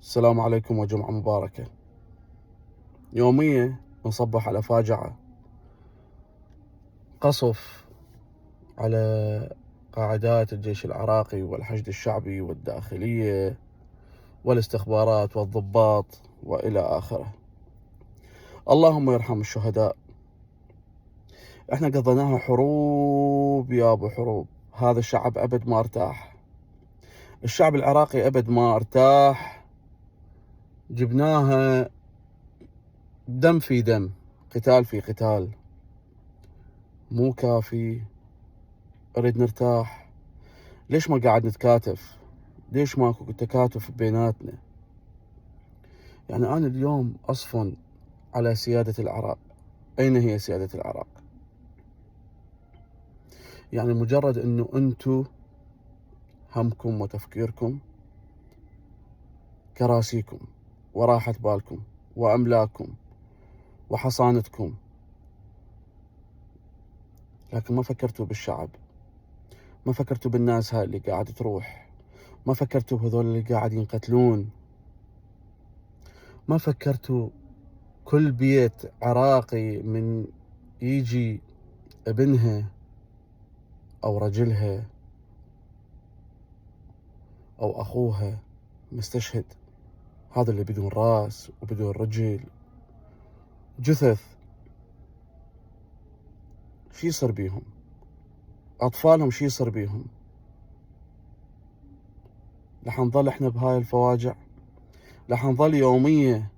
السلام عليكم وجمعة مباركة. يومية نصبح على فاجعة قصف على قاعدات الجيش العراقي والحشد الشعبي والداخلية والاستخبارات والضباط وإلى آخره. اللهم يرحم الشهداء. احنا قضيناها حروب يا ابو حروب. هذا الشعب أبد ما ارتاح. الشعب العراقي أبد ما ارتاح. جبناها دم في دم، قتال في قتال. مو كافي، أريد نرتاح. ليش ما قاعد نتكاتف؟ ليش ماكو تكاتف بيناتنا؟ يعني أنا اليوم أصفن على سيادة العراق. أين هي سيادة العراق؟ يعني مجرد أنه أنتو همكم وتفكيركم كراسيكم وراحة بالكم وأملاككم وحصانتكم، لكن ما فكرتوا بالشعب، ما فكرتوا بالناس هاي اللي قاعد تروح، ما فكرتوا بهذول اللي قاعد ينقتلون، ما فكرتوا كل بيت عراقي من يجي ابنها أو رجلها أو أخوها مستشهد، هذا اللي بدون راس وبدون رجل، جثث، شي يصير بيهم؟ أطفالهم شي يصير بيهم؟ رح نظل إحنا بهاي الفواجع؟ رح نظل يومية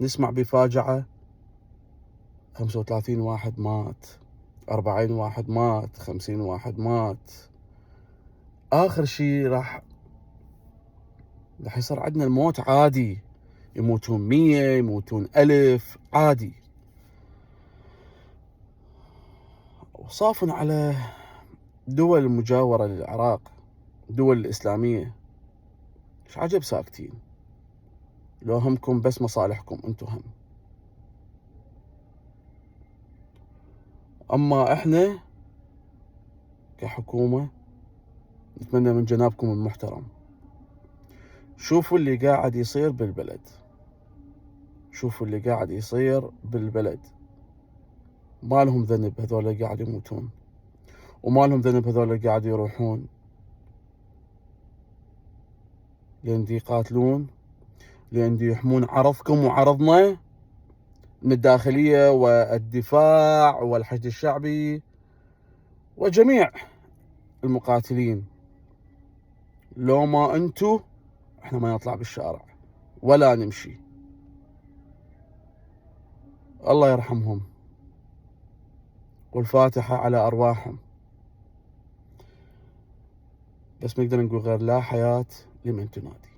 نسمع بفاجعة 35 واحد مات، 40 واحد مات، 50 واحد مات. آخر شي رح يصير عندنا الموت عادي، يموتون 100، يموتون 1000 عادي. وصافن على دول المجاورة للعراق، دول الإسلامية، ايش عجب ساكتين؟ لو همكم بس مصالحكم انتو هم. اما احنا كحكومة نتمنى من جنابكم المحترم، شوفوا اللي قاعد يصير بالبلد، شوفوا اللي قاعد يصير بالبلد. ما لهم ذنب هذول اللي قاعد يموتون، وما لهم ذنب هذول اللي قاعد يروحون لين دي يقاتلون، لين دي يحمون عرضكم وعرضنا من الداخلية والدفاع والحشد الشعبي وجميع المقاتلين. لو ما انتو احنا ما نطلع بالشارع ولا نمشي. الله يرحمهم والفاتحة على أرواحهم. بس ما نقدر نقول غير لا حياة لمن تنادي.